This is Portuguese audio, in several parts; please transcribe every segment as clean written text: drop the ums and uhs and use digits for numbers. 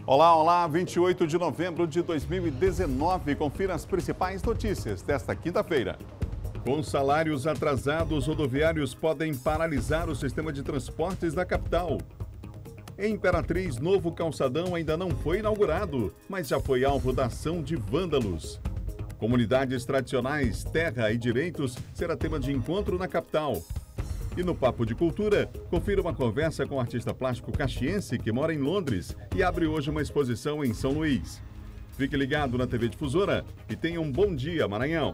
Olá, olá, 28 de novembro de 2019. Confira as principais notícias desta quinta-feira. Com salários atrasados, rodoviários podem paralisar o sistema de transportes da capital. Em Imperatriz, novo calçadão ainda não foi inaugurado, mas já foi alvo da ação de vândalos. Comunidades tradicionais, terra e direitos será tema de encontro na capital. E no Papo de Cultura, confira uma conversa com o artista plástico caxiense que mora em Londres e abre hoje uma exposição em São Luís. Fique ligado na TV Difusora e tenha um bom dia, Maranhão!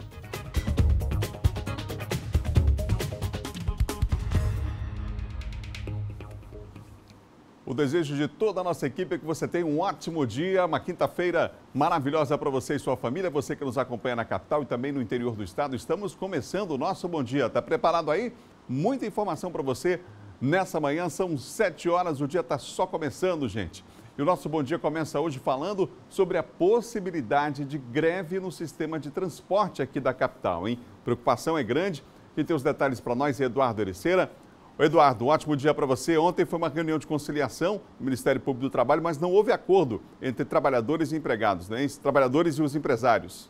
O desejo de toda a nossa equipe é que você tenha um ótimo dia, uma quinta-feira maravilhosa para você e sua família, você que nos acompanha na capital e também no interior do estado. Estamos começando o nosso Bom Dia. Está preparado aí? Muita informação para você nessa manhã, são 7 horas, o dia está só começando, gente. E o nosso Bom Dia começa hoje falando sobre a possibilidade de greve no sistema de transporte aqui da capital, hein? Preocupação é grande. Quem tem os detalhes para nós é Eduardo Ericeira. Eduardo, um ótimo dia para você. Ontem foi uma reunião de conciliação do Ministério Público do Trabalho, mas não houve acordo entre trabalhadores e empregados, né? Trabalhadores e os empresários.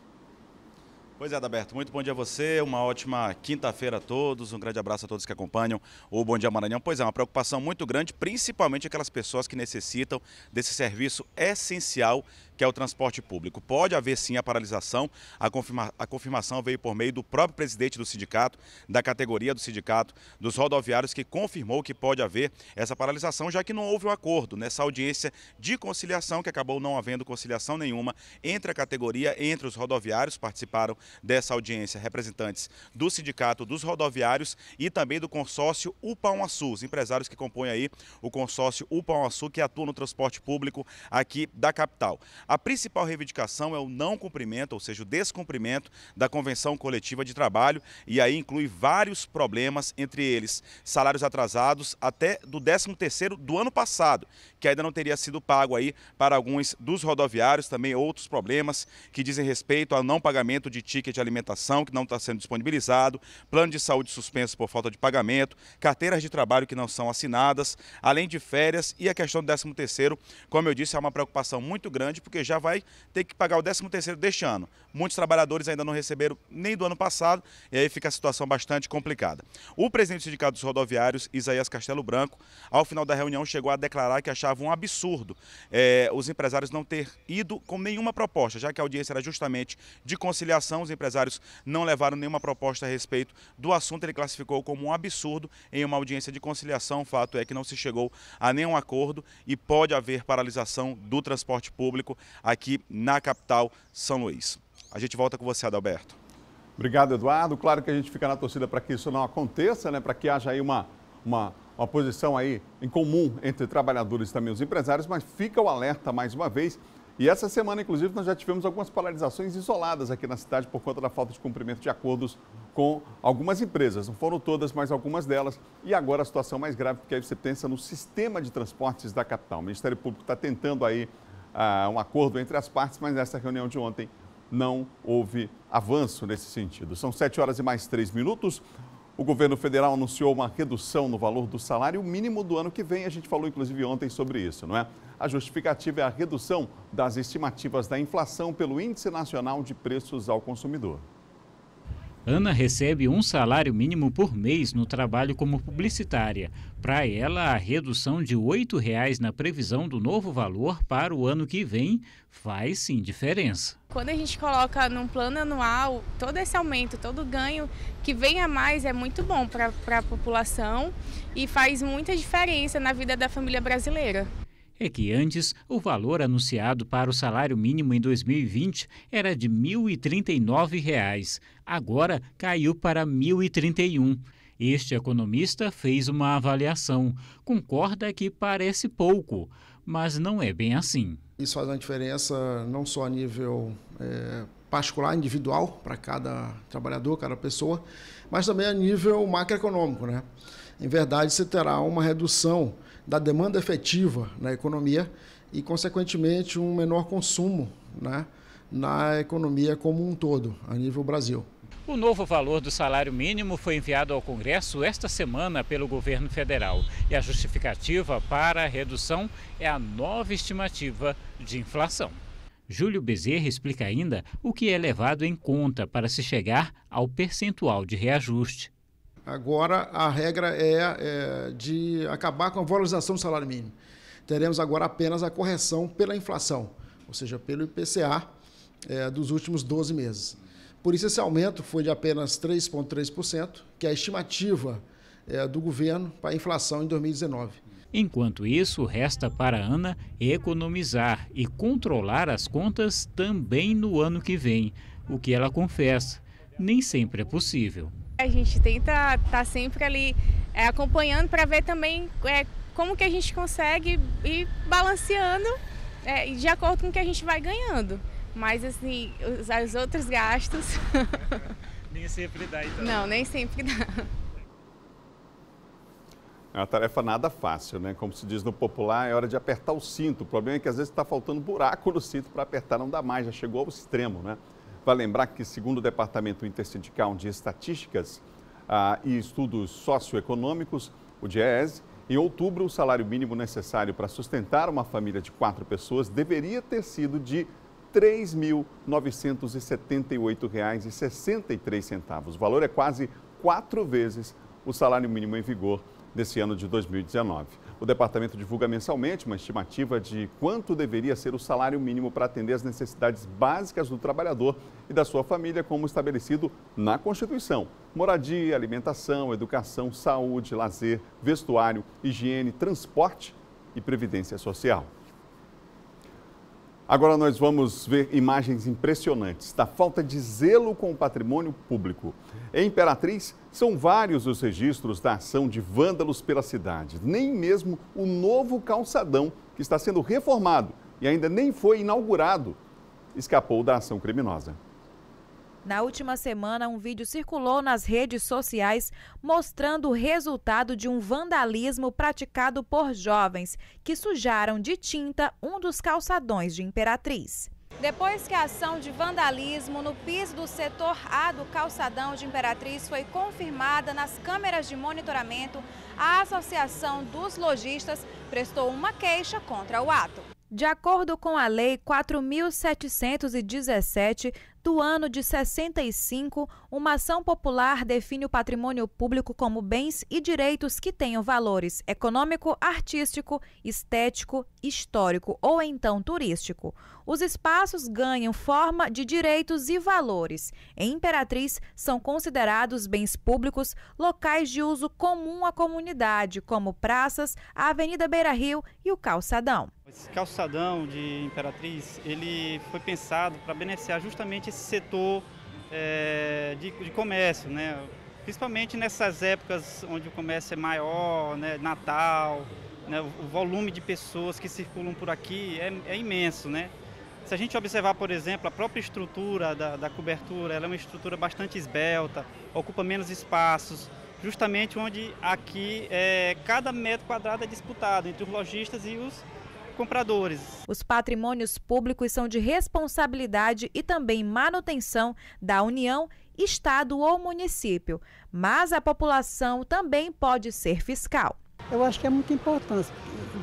Pois é, Adalberto, muito bom dia a você, uma ótima quinta-feira a todos, um grande abraço a todos que acompanham o Bom Dia Maranhão. Pois é, uma preocupação muito grande, principalmente aquelas pessoas que necessitam desse serviço essencial que é o transporte público. Pode haver sim a paralisação, a confirmação veio por meio do próprio presidente do sindicato, da categoria do sindicato, dos rodoviários, que confirmou que pode haver essa paralisação, já que não houve um acordo nessa audiência de conciliação, que acabou não havendo conciliação nenhuma entre a categoria, entre os rodoviários. Participaram dessa audiência representantes do sindicato dos rodoviários e também do consórcio Upauaçu, os empresários que compõem aí o consórcio Upauaçu, que atua no transporte público aqui da capital. A principal reivindicação é o não cumprimento, ou seja, o descumprimento da Convenção Coletiva de Trabalho, e aí inclui vários problemas, entre eles salários atrasados até do 13º do ano passado, que ainda não teria sido pago aí para alguns dos rodoviários, também outros problemas que dizem respeito ao não pagamento de ticket de alimentação, que não está sendo disponibilizado, plano de saúde suspenso por falta de pagamento, carteiras de trabalho que não são assinadas, além de férias e a questão do 13º, como eu disse, é uma preocupação muito grande, porque já vai ter que pagar o 13º deste ano. Muitos trabalhadores ainda não receberam nem do ano passado, e aí fica a situação bastante complicada. O presidente do Sindicato dos Rodoviários, Isaías Castelo Branco, ao final da reunião chegou a declarar que achava um absurdo os empresários não ter ido com nenhuma proposta, já que a audiência era justamente de conciliação, os empresários não levaram nenhuma proposta a respeito do assunto. Ele classificou como um absurdo em uma audiência de conciliação. O fato é que não se chegou a nenhum acordo e pode haver paralisação do transporte público aqui na capital, São Luís. A gente volta com você, Adalberto. Obrigado, Eduardo. Claro que a gente fica na torcida para que isso não aconteça, né? Para que haja aí uma posição aí em comum entre trabalhadores e também os empresários, mas fica o alerta mais uma vez. E essa semana, inclusive, nós já tivemos algumas paralisações isoladas aqui na cidade por conta da falta de cumprimento de acordos com algumas empresas. Não foram todas, mas algumas delas. E agora a situação mais grave, porque aí você pensa no sistema de transportes da capital. O Ministério Público está tentando aí um acordo entre as partes, mas nessa reunião de ontem não houve avanço nesse sentido. São 7 horas e mais 3 minutos. O governo federal anunciou uma redução no valor do salário mínimo do ano que vem. A gente falou, inclusive, ontem sobre isso, não é? A justificativa é a redução das estimativas da inflação pelo Índice Nacional de Preços ao Consumidor. Ana recebe um salário mínimo por mês no trabalho como publicitária. Para ela, a redução de R$ 8,00 na previsão do novo valor para o ano que vem faz sim diferença. Quando a gente coloca num plano anual, todo esse aumento, todo ganho que vem a mais é muito bom para a população e faz muita diferença na vida da família brasileira. É que antes, o valor anunciado para o salário mínimo em 2020 era de R$ 1.039. Agora caiu para R$ 1.031. Este economista fez uma avaliação. Concorda que parece pouco, mas não é bem assim. Isso faz uma diferença não só a nível particular, individual, para cada trabalhador, cada pessoa, mas também a nível macroeconômico, né? Em verdade, você terá uma redução da demanda efetiva na economia e, consequentemente, um menor consumo, né, na economia como um todo, a nível Brasil. O novo valor do salário mínimo foi enviado ao Congresso esta semana pelo governo federal. E a justificativa para a redução é a nova estimativa de inflação. Júlio Bezerra explica ainda o que é levado em conta para se chegar ao percentual de reajuste. Agora a regra é de acabar com a valorização do salário mínimo. Teremos agora apenas a correção pela inflação, ou seja, pelo IPCA dos últimos 12 meses. Por isso esse aumento foi de apenas 3,3%, que é a estimativa do governo para a inflação em 2019. Enquanto isso, resta para a Ana economizar e controlar as contas também no ano que vem, o que ela confessa, nem sempre é possível. A gente tenta estar sempre ali acompanhando para ver também como que a gente consegue ir balanceando de acordo com o que a gente vai ganhando. Mas assim, os outros gastos... Nem sempre dá, então. Não, nem sempre dá. É uma tarefa nada fácil, né? Como se diz no popular, é hora de apertar o cinto. O problema é que às vezes está faltando buraco no cinto para apertar, não dá mais, já chegou ao extremo, né? Vale lembrar que, segundo o Departamento Intersindical de Estatísticas e Estudos Socioeconômicos, o DIEESE, em outubro o salário mínimo necessário para sustentar uma família de 4 pessoas deveria ter sido de R$ 3.978,63. O valor é quase 4 vezes o salário mínimo em vigor desse ano de 2019. O departamento divulga mensalmente uma estimativa de quanto deveria ser o salário mínimo para atender às necessidades básicas do trabalhador e da sua família, como estabelecido na Constituição. Moradia, alimentação, educação, saúde, lazer, vestuário, higiene, transporte e previdência social. Agora nós vamos ver imagens impressionantes da falta de zelo com o patrimônio público. Em Imperatriz, são vários os registros da ação de vândalos pela cidade. Nem mesmo o novo calçadão, que está sendo reformado e ainda nem foi inaugurado, escapou da ação criminosa. Na última semana, um vídeo circulou nas redes sociais mostrando o resultado de um vandalismo praticado por jovens que sujaram de tinta um dos calçadões de Imperatriz. Depois que a ação de vandalismo no piso do setor A do calçadão de Imperatriz foi confirmada nas câmeras de monitoramento, a Associação dos Lojistas prestou uma queixa contra o ato. De acordo com a Lei 4.717 do ano de 65, uma ação popular define o patrimônio público como bens e direitos que tenham valores econômico, artístico, estético, histórico ou então turístico. Os espaços ganham forma de direitos e valores. Em Imperatriz, são considerados bens públicos locais de uso comum à comunidade, como praças, a Avenida Beira-Rio e o Calçadão. Esse calçadão de Imperatriz, ele foi pensado para beneficiar justamente esse setor de comércio, né? Principalmente nessas épocas onde o comércio é maior, né? Natal, né? O volume de pessoas que circulam por aqui é imenso, né? Se a gente observar, por exemplo, a própria estrutura da cobertura, ela é uma estrutura bastante esbelta, ocupa menos espaços, justamente onde aqui cada metro quadrado é disputado entre os lojistas e os compradores. Os patrimônios públicos são de responsabilidade e também manutenção da União, Estado ou município, mas a população também pode ser fiscal. Eu acho que é muito importante,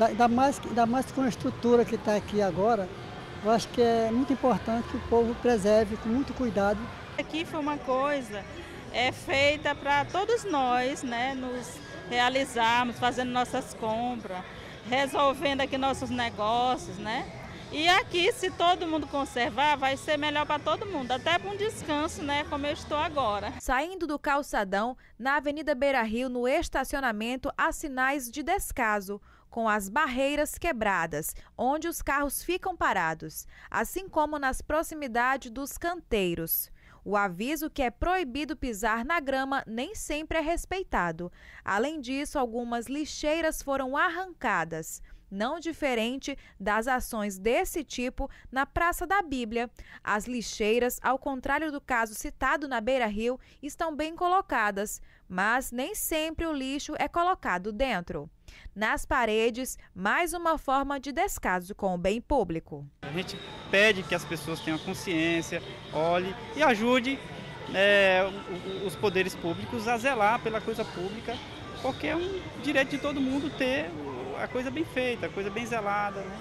ainda mais com a estrutura que está aqui agora, eu acho que é muito importante que o povo preserve com muito cuidado. Aqui foi uma coisa feita para todos nós, né, nos realizarmos, fazendo nossas compras, resolvendo aqui nossos negócios, né? E aqui, se todo mundo conservar, vai ser melhor para todo mundo, até para um descanso, né, como eu estou agora. Saindo do calçadão, na Avenida Beira-Rio, no estacionamento, há sinais de descaso, com as barreiras quebradas, onde os carros ficam parados, assim como nas proximidades dos canteiros. O aviso que é proibido pisar na grama nem sempre é respeitado. Além disso, algumas lixeiras foram arrancadas, não diferente das ações desse tipo na Praça da Bíblia. As lixeiras, ao contrário do caso citado na Beira-Rio, estão bem colocadas, mas nem sempre o lixo é colocado dentro. Nas paredes, mais uma forma de descaso com o bem público. A gente pede que as pessoas tenham consciência, olhem e ajude os poderes públicos a zelar pela coisa pública, porque é um direito de todo mundo ter a coisa bem feita, a coisa bem zelada, né?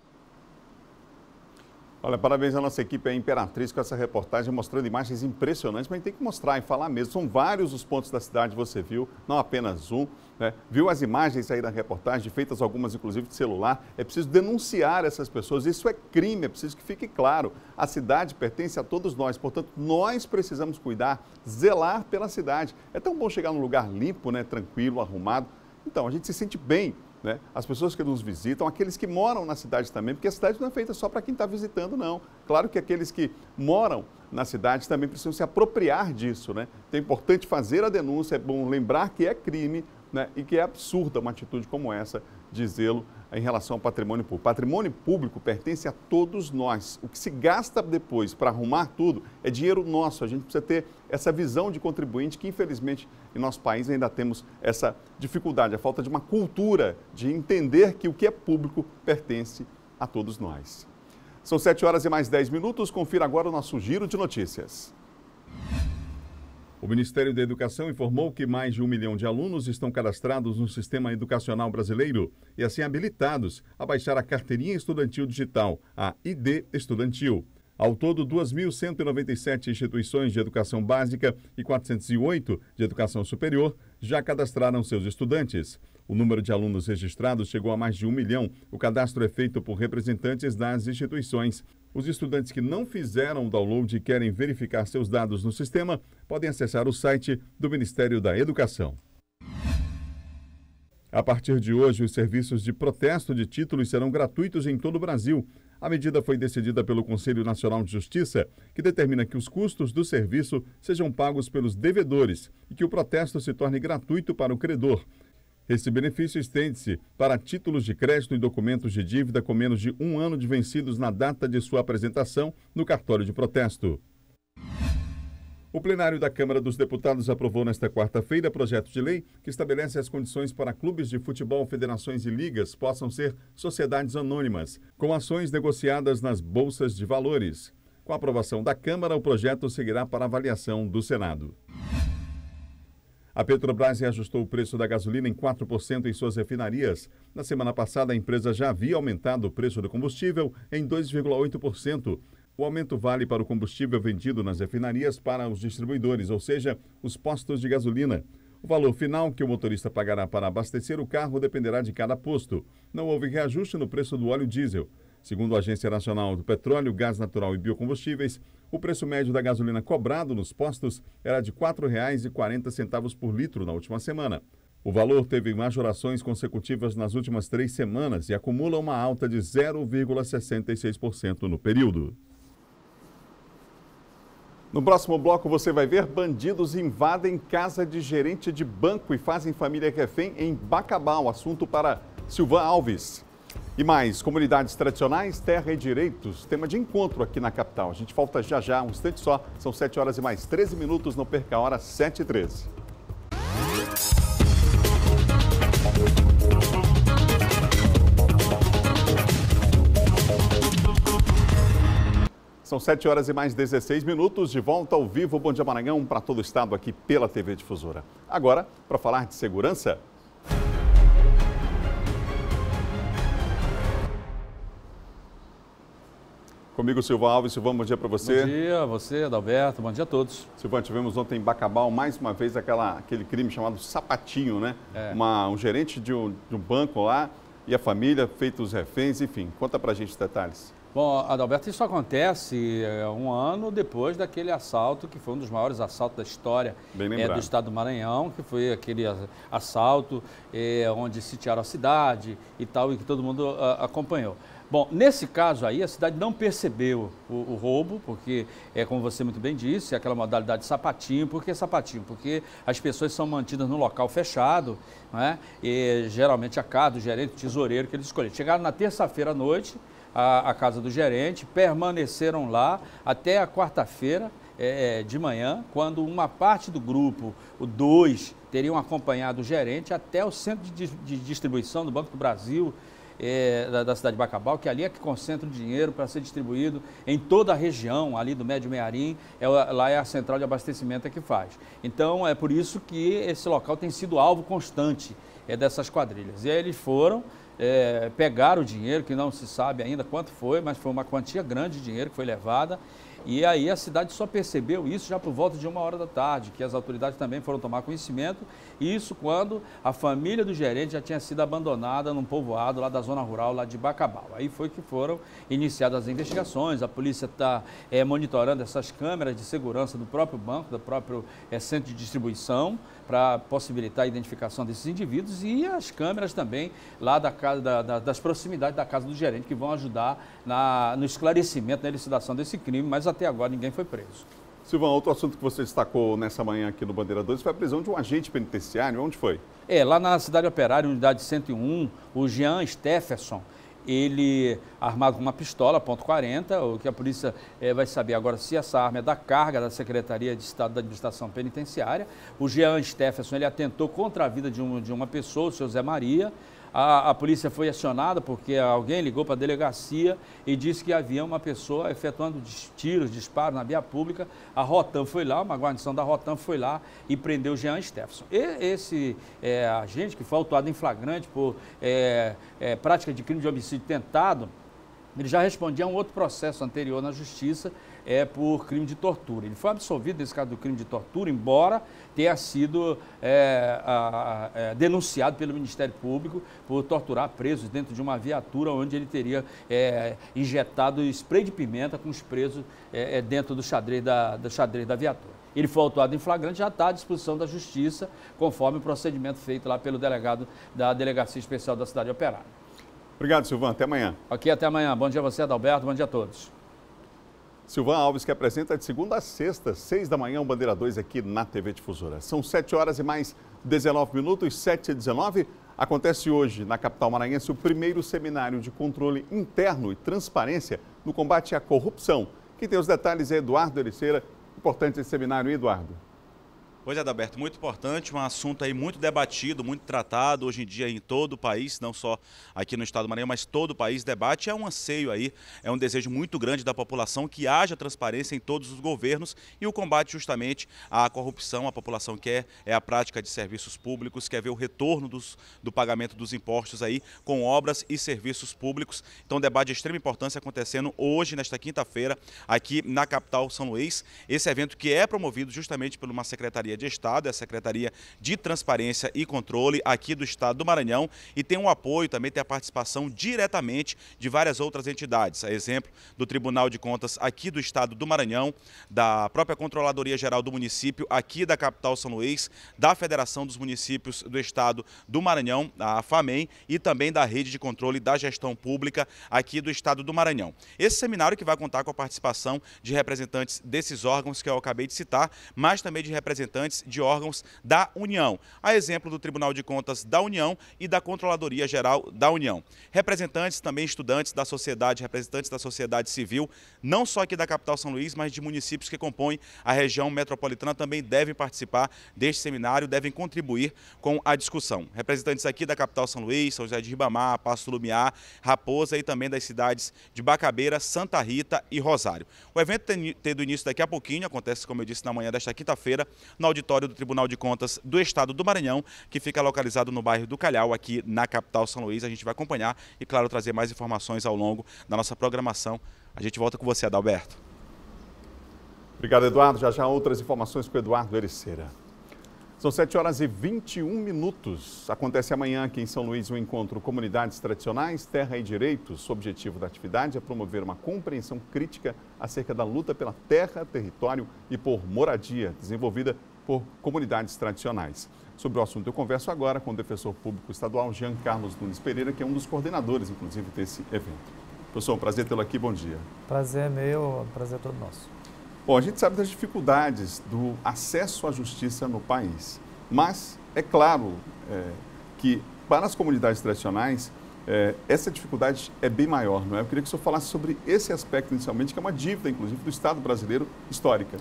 Olha, parabéns à nossa equipe, a Imperatriz, com essa reportagem mostrando imagens impressionantes, mas a gente tem que mostrar e falar mesmo. São vários os pontos da cidade, você viu, não apenas um, né? Viu as imagens aí da reportagem, feitas algumas inclusive de celular. É preciso denunciar essas pessoas, isso é crime, é preciso que fique claro. A cidade pertence a todos nós, portanto, nós precisamos cuidar, zelar pela cidade. É tão bom chegar num lugar limpo, né, tranquilo, arrumado. Então, a gente se sente bem. Né? As pessoas que nos visitam, aqueles que moram na cidade também, porque a cidade não é feita só para quem está visitando, não. Claro que aqueles que moram na cidade também precisam se apropriar disso, né? Então é importante fazer a denúncia, é bom lembrar que é crime, né? E que é absurda uma atitude como essa de zelo em relação ao patrimônio público. Patrimônio público pertence a todos nós. O que se gasta depois para arrumar tudo é dinheiro nosso. A gente precisa ter essa visão de contribuinte que, infelizmente, em nosso país ainda temos essa dificuldade, a falta de uma cultura de entender que o que é público pertence a todos nós. São 7h mais 10. Confira agora o nosso giro de notícias. O Ministério da Educação informou que mais de 1 milhão de alunos estão cadastrados no sistema educacional brasileiro e assim habilitados a baixar a carteirinha estudantil digital, a ID Estudantil. Ao todo, 2.197 instituições de educação básica e 408 de educação superior já cadastraram seus estudantes. O número de alunos registrados chegou a mais de 1 milhão. O cadastro é feito por representantes das instituições. Os estudantes que não fizeram o download e querem verificar seus dados no sistema podem acessar o site do Ministério da Educação. A partir de hoje, os serviços de protesto de títulos serão gratuitos em todo o Brasil. A medida foi decidida pelo Conselho Nacional de Justiça, que determina que os custos do serviço sejam pagos pelos devedores e que o protesto se torne gratuito para o credor. Esse benefício estende-se para títulos de crédito e documentos de dívida com menos de 1 ano de vencidos na data de sua apresentação no cartório de protesto. O plenário da Câmara dos Deputados aprovou nesta quarta-feira projeto de lei que estabelece as condições para clubes de futebol, federações e ligas possam ser sociedades anônimas, com ações negociadas nas bolsas de valores. Com a aprovação da Câmara, o projeto seguirá para avaliação do Senado. A Petrobras reajustou o preço da gasolina em 4% em suas refinarias. Na semana passada, a empresa já havia aumentado o preço do combustível em 2,8%. O aumento vale para o combustível vendido nas refinarias para os distribuidores, ou seja, os postos de gasolina. O valor final que o motorista pagará para abastecer o carro dependerá de cada posto. Não houve reajuste no preço do óleo diesel. Segundo a Agência Nacional do Petróleo, Gás Natural e Biocombustíveis, o preço médio da gasolina cobrado nos postos era de R$ 4,40 por litro na última semana. O valor teve majorações consecutivas nas últimas 3 semanas e acumula uma alta de 0,66% no período. No próximo bloco você vai ver bandidos invadem casa de gerente de banco e fazem família refém em Bacabal. Assunto para Silvan Alves. E mais, comunidades tradicionais, terra e direitos, tema de encontro aqui na capital. A gente volta já, um instante só, são 7h mais 13, não perca a hora, 7h13. São 7h mais 16, de volta ao vivo, Bom Dia Maranhão, para todo o estado aqui pela TV Difusora. Agora, para falar de segurança... Comigo, Silvan Alves. Silvan, bom dia para você. Bom dia a você, Adalberto. Bom dia a todos. Silvan, tivemos ontem em Bacabal, mais uma vez, aquele crime chamado Sapatinho, né? Um gerente de um banco lá e a família, feitos reféns, enfim. Conta pra gente os detalhes. Bom, Adalberto, isso acontece 1 ano depois daquele assalto, que foi um dos maiores assaltos da história do estado do Maranhão, que foi aquele assalto onde sitiaram a cidade e tal, e que todo mundo acompanhou. Bom, nesse caso aí, a cidade não percebeu o roubo, porque, como você muito bem disse, é aquela modalidade de sapatinho. Por que sapatinho? Porque as pessoas são mantidas no local fechado, né? E geralmente a casa do gerente, o tesoureiro que eles escolheram. Chegaram na terça-feira à noite, à casa do gerente, permaneceram lá até a quarta-feira de manhã, quando uma parte do grupo, o 2, teriam acompanhado o gerente até o centro de distribuição do Banco do Brasil, da cidade de Bacabal, que ali é que concentra o dinheiro para ser distribuído em toda a região, ali do Médio Mearim, lá é a central de abastecimento que faz. Então, é por isso que esse local tem sido alvo constante dessas quadrilhas. E aí eles foram, pegaram o dinheiro, que não se sabe ainda quanto foi, mas foi uma quantia grande de dinheiro que foi levada. E aí a cidade só percebeu isso já por volta de 1h da tarde, que as autoridades também foram tomar conhecimento, isso quando a família do gerente já tinha sido abandonada num povoado lá da zona rural, lá de Bacabal. Aí foi que foram iniciadas as investigações, a polícia está monitorando essas câmeras de segurança do próprio banco, do próprio centro de distribuição, para possibilitar a identificação desses indivíduos e as câmeras também lá das proximidades da casa do gerente, que vão ajudar no esclarecimento, na elucidação desse crime, mas até agora ninguém foi preso. Silvão, outro assunto que você destacou nessa manhã aqui no Bandeira 2 foi a prisão de um agente penitenciário. Onde foi? Lá na Cidade Operária, unidade 101, o Jean Stephenson, ele armado com uma pistola, .40, o que a polícia vai saber agora se essa arma é da carga da Secretaria de Estado da Administração Penitenciária. O Jean Stephenson, ele atentou contra a vida de uma pessoa, o seu Zé Maria. A polícia foi acionada porque alguém ligou para a delegacia e disse que havia uma pessoa efetuando disparos na via pública. A Rotam foi lá, uma guarnição da Rotam foi lá e prendeu o Jean Stephenson. Esse agente, que foi autuado em flagrante por prática de crime de homicídio tentado, ele já respondia a um outro processo anterior na Justiça por crime de tortura. Ele foi absolvido nesse caso do crime de tortura, embora tenha sido denunciado pelo Ministério Público por torturar presos dentro de uma viatura onde ele teria injetado spray de pimenta com os presos dentro do xadrez da viatura. Ele foi autuado em flagrante, já está à disposição da Justiça, conforme o procedimento feito lá pelo delegado da Delegacia Especial da Cidade Operária. Obrigado, Silvão. Até amanhã. Ok, até amanhã. Bom dia a você, Adalberto. Bom dia a todos. Silvão Alves, que apresenta de segunda a sexta, 6 da manhã, o Bandeira 2 aqui na TV Difusora. São 7 horas e mais 19 minutos, 7h19. Acontece hoje, na capital maranhense, o primeiro seminário de controle interno e transparência no combate à corrupção. Quem tem os detalhes é Eduardo Ericeira. Importante esse seminário, hein, Eduardo? Pois é, Adalberto, muito importante, um assunto aí muito debatido, muito tratado hoje em dia em todo o país, não só aqui no estado do Maranhão, mas todo o país debate. É um anseio aí, é um desejo muito grande da população que haja transparência em todos os governos e o combate justamente à corrupção. A população quer a prática de serviços públicos, quer ver o retorno do pagamento dos impostos aí com obras e serviços públicos. Então, debate de extrema importância acontecendo hoje, nesta quinta-feira, aqui na capital São Luís. Esse evento que é promovido justamente por uma Secretaria de Estado, é a Secretaria de Transparência e Controle aqui do Estado do Maranhão, e tem um apoio, também tem a participação diretamente de várias outras entidades, a exemplo do Tribunal de Contas aqui do Estado do Maranhão, da própria Controladoria Geral do município aqui da capital São Luís, da Federação dos Municípios do Estado do Maranhão, a FAMEM, e também da Rede de Controle da Gestão Pública aqui do Estado do Maranhão. Esse seminário que vai contar com a participação de representantes desses órgãos que eu acabei de citar, mas também de representantes de órgãos da União, a exemplo do Tribunal de Contas da União e da Controladoria Geral da União. Representantes também, estudantes da sociedade, representantes da sociedade civil, não só aqui da capital São Luís, mas de municípios que compõem a região metropolitana também devem participar deste seminário, devem contribuir com a discussão. Representantes aqui da capital São Luís, São José de Ribamar, Passo do Lumiar, Raposa e também das cidades de Bacabeira, Santa Rita e Rosário. O evento tem do início daqui a pouquinho, acontece, como eu disse, na manhã desta quinta-feira, no auditório do Tribunal de Contas do Estado do Maranhão, que fica localizado no bairro do Calhau, aqui na capital São Luís. A gente vai acompanhar e, claro, trazer mais informações ao longo da nossa programação. A gente volta com você, Adalberto. Obrigado, Eduardo. Já outras informações com o Eduardo Ericeira. São 7 horas e 21 minutos. Acontece amanhã aqui em São Luís o encontro Comunidades Tradicionais, Terra e Direitos. O objetivo da atividade é promover uma compreensão crítica acerca da luta pela terra, território e por moradia, desenvolvida por comunidades tradicionais. Sobre o assunto eu converso agora com o defensor público estadual Jean Carlos Nunes Pereira, que é um dos coordenadores, inclusive, desse evento. Professor, um prazer tê-lo aqui, bom dia. Prazer é meu, prazer é todo nosso. Bom, a gente sabe das dificuldades do acesso à justiça no país, mas é claro que para as comunidades tradicionais essa dificuldade é bem maior, não é? Eu queria que o senhor falasse sobre esse aspecto inicialmente, que é uma dívida, inclusive, do Estado brasileiro histórica.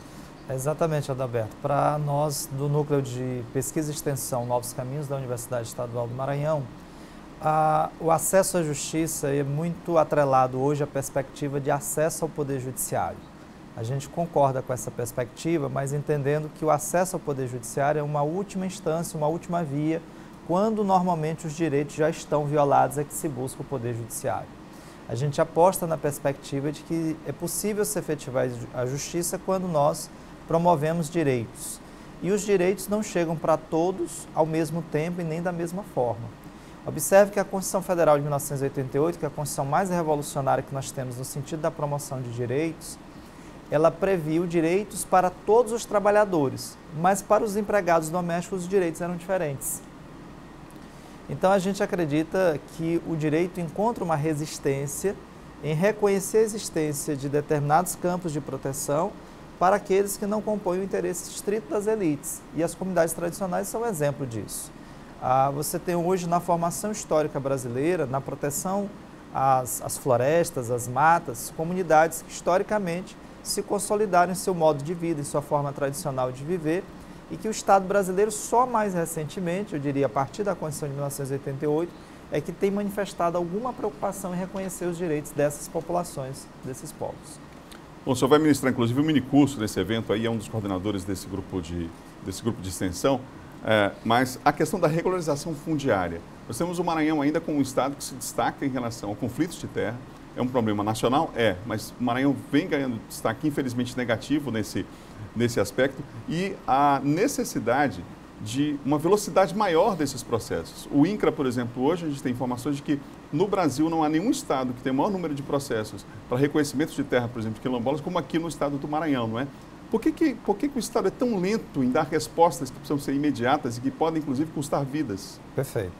Exatamente, Adalberto. Para nós, do Núcleo de Pesquisa e Extensão Novos Caminhos da Universidade Estadual do Maranhão, O acesso à justiça é muito atrelado hoje à perspectiva de acesso ao Poder Judiciário. A gente concorda com essa perspectiva, mas entendendo que o acesso ao Poder Judiciário é uma última instância, uma última via, quando normalmente os direitos já estão violados, é que se busca o Poder Judiciário. A gente aposta na perspectiva de que é possível se efetivar a justiça quando nós promovemos direitos. E os direitos não chegam para todos ao mesmo tempo e nem da mesma forma. Observe que a Constituição Federal de 1988, que é a Constituição mais revolucionária que nós temos no sentido da promoção de direitos, ela previu direitos para todos os trabalhadores, mas para os empregados domésticos os direitos eram diferentes. Então a gente acredita que o direito encontra uma resistência em reconhecer a existência de determinados campos de proteção para aqueles que não compõem o interesse estrito das elites. E as comunidades tradicionais são um exemplo disso. Você tem hoje na formação histórica brasileira, na proteção às florestas, às matas, comunidades que historicamente se consolidaram em seu modo de vida, em sua forma tradicional de viver, e que o Estado brasileiro só mais recentemente, eu diria a partir da Constituição de 1988, é que tem manifestado alguma preocupação em reconhecer os direitos dessas populações, desses povos. Bom, o senhor vai ministrar inclusive um minicurso nesse evento, aí é um dos coordenadores desse grupo de extensão, mas a questão da regularização fundiária. Nós temos o Maranhão ainda como um estado que se destaca em relação a conflitos de terra. É um problema nacional? Mas o Maranhão vem ganhando destaque, infelizmente, negativo nesse aspecto, e a necessidade de uma velocidade maior desses processos. O INCRA, por exemplo, hoje a gente tem informações de que no Brasil não há nenhum estado que tem o maior número de processos para reconhecimento de terra, por exemplo, de quilombolas, como aqui no estado do Maranhão, não é? Por que o Estado é tão lento em dar respostas que precisam ser imediatas e que podem, inclusive, custar vidas? Perfeito.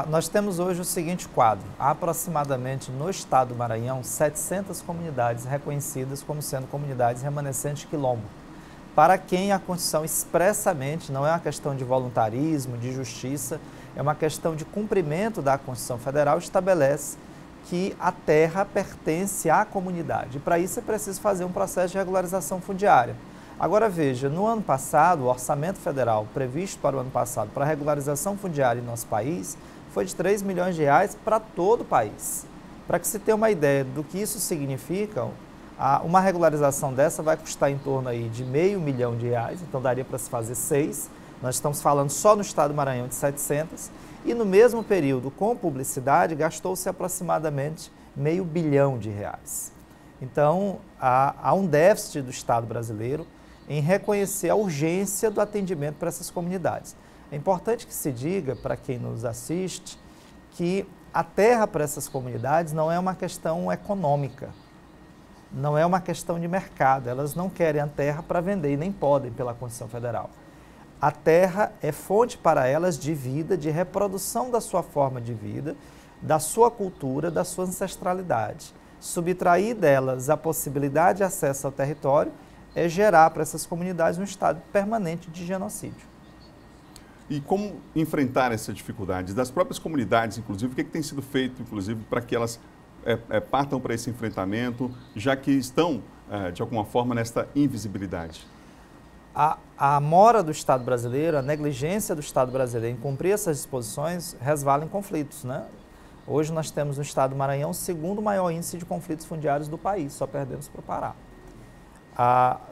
Nós temos hoje o seguinte quadro. Há aproximadamente no estado do Maranhão 700 comunidades reconhecidas como sendo comunidades remanescentes de quilombo, para quem a Constituição expressamente, não é uma questão de voluntarismo, de justiça, é uma questão de cumprimento da Constituição Federal, estabelece que a terra pertence à comunidade. E para isso é preciso fazer um processo de regularização fundiária. Agora veja, no ano passado, o orçamento federal previsto para o ano passado para a regularização fundiária em nosso país foi de 3 milhões de reais para todo o país. Para que se tenha uma ideia do que isso significa, uma regularização dessa vai custar em torno aí de R$500 milhão, então daria para se fazer 6. Nós estamos falando só no estado do Maranhão de 700. E no mesmo período, com publicidade, gastou-se aproximadamente R$500 bilhão. Então, há um déficit do Estado brasileiro em reconhecer a urgência do atendimento para essas comunidades. É importante que se diga, para quem nos assiste, que a terra para essas comunidades não é uma questão econômica, não é uma questão de mercado, elas não querem a terra para vender e nem podem pela Constituição Federal. A terra é fonte para elas de vida, de reprodução da sua forma de vida, da sua cultura, da sua ancestralidade. Subtrair delas a possibilidade de acesso ao território é gerar para essas comunidades um estado permanente de genocídio. E como enfrentar essa dificuldade das próprias comunidades, inclusive, o que tem sido feito, inclusive, para que elas partam para esse enfrentamento, já que estão, de alguma forma, nesta invisibilidade? A mora do Estado brasileiro, a negligência do Estado brasileiro em cumprir essas disposições resvala em conflitos, né? Hoje nós temos no Estado do Maranhão o segundo maior índice de conflitos fundiários do país, só perdemos para o Pará.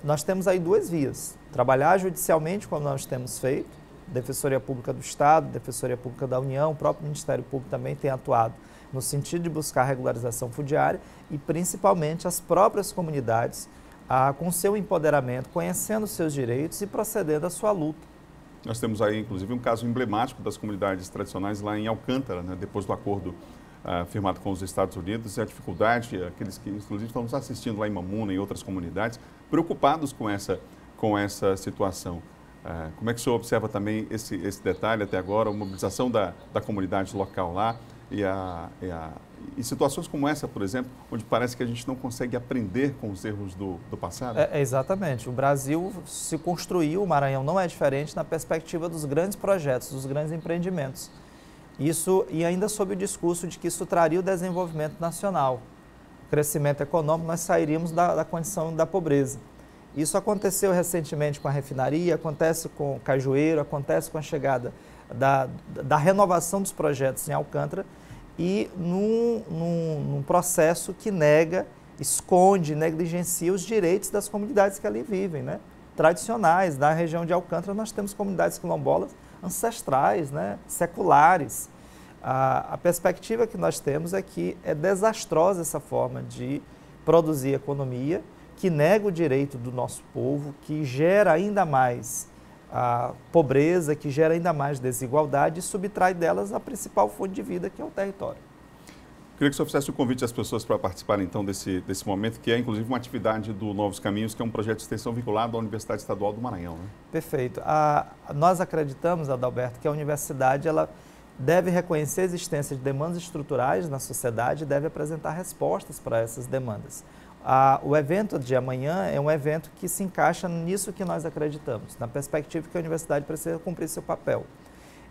Nós temos aí duas vias, trabalhar judicialmente, como nós temos feito, Defensoria Pública do Estado, Defensoria Pública da União, o próprio Ministério Público também tem atuado no sentido de buscar regularização fundiária e principalmente as próprias comunidades com seu empoderamento, conhecendo seus direitos e procedendo à sua luta. Nós temos aí, inclusive, um caso emblemático das comunidades tradicionais lá em Alcântara, né, depois do acordo firmado com os Estados Unidos, e a dificuldade, aqueles que, inclusive, estão nos assistindo lá em Mamuna e outras comunidades, preocupados com essa situação. Como é que o senhor observa também esse detalhe até agora, a mobilização da comunidade local lá e situações como essa, por exemplo, onde parece que a gente não consegue aprender com os erros do passado? Exatamente. O Brasil se construiu, o Maranhão não é diferente na perspectiva dos grandes projetos, dos grandes empreendimentos. Isso, e ainda sob o discurso de que isso traria o desenvolvimento nacional, o crescimento econômico, nós sairíamos da condição da pobreza. Isso aconteceu recentemente com a refinaria, acontece com o Cajueiro, acontece com a chegada da renovação dos projetos em Alcântara e num processo que nega, esconde, negligencia os direitos das comunidades que ali vivem, né? Tradicionais. Na região de Alcântara nós temos comunidades quilombolas ancestrais, né? Seculares. A perspectiva que nós temos é que é desastrosa essa forma de produzir economia, que nega o direito do nosso povo, que gera ainda mais a pobreza, que gera ainda mais desigualdade e subtrai delas a principal fonte de vida, que é o território. Queria que o senhor fizesse o convite às pessoas para participarem, então, desse momento, que é, inclusive, uma atividade do Novos Caminhos, que é um projeto de extensão vinculado à Universidade Estadual do Maranhão, né? Perfeito. Nós acreditamos, Adalberto, que a universidade ela deve reconhecer a existência de demandas estruturais na sociedade e deve apresentar respostas para essas demandas. O evento de amanhã é um evento que se encaixa nisso que nós acreditamos, na perspectiva que a universidade precisa cumprir seu papel.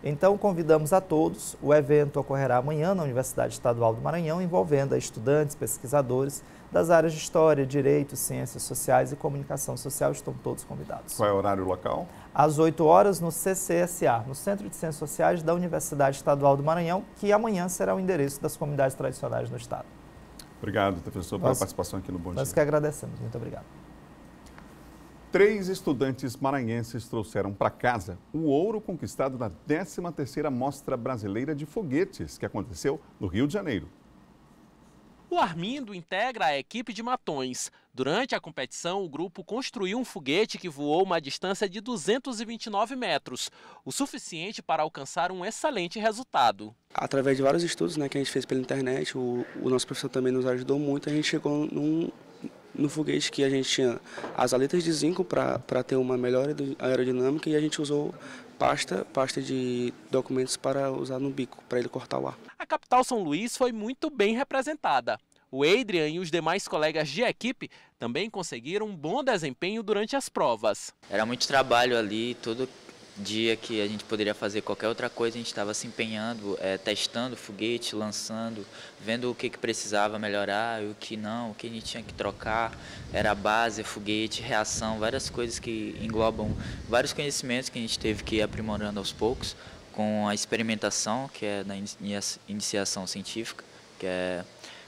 Então, convidamos a todos. O evento ocorrerá amanhã na Universidade Estadual do Maranhão, envolvendo estudantes, pesquisadores das áreas de História, Direito, Ciências Sociais e Comunicação Social. Estão todos convidados. Qual é o horário local? Às 8 horas no CCSA, no Centro de Ciências Sociais da Universidade Estadual do Maranhão, que amanhã será o endereço das comunidades tradicionais no Estado. Obrigado, professor, pela participação aqui no Bom Dia. Nós que agradecemos. Muito obrigado. 3 estudantes maranhenses trouxeram para casa o ouro conquistado na 13ª Mostra Brasileira de Foguetes, que aconteceu no Rio de Janeiro. O Armindo integra a equipe de matões. Durante a competição, o grupo construiu um foguete que voou uma distância de 229 metros, o suficiente para alcançar um excelente resultado. Através de vários estudos, que a gente fez pela internet, o nosso professor também nos ajudou muito. A gente chegou no foguete que a gente tinha as aletas de zinco para ter uma melhor aerodinâmica, e a gente usou pasta de documentos para usar no bico, para ele cortar o ar. A capital São Luís foi muito bem representada. O Adrian e os demais colegas de equipe também conseguiram um bom desempenho durante as provas. Era muito trabalho ali, todo dia que a gente poderia fazer qualquer outra coisa, a gente estava se empenhando, testando o foguete, lançando, vendo o que precisava melhorar e o que não, o que a gente tinha que trocar. Era base, foguete, reação, várias coisas que englobam vários conhecimentos que a gente teve que ir aprimorando aos poucos, com a experimentação, que é da iniciação científica, que é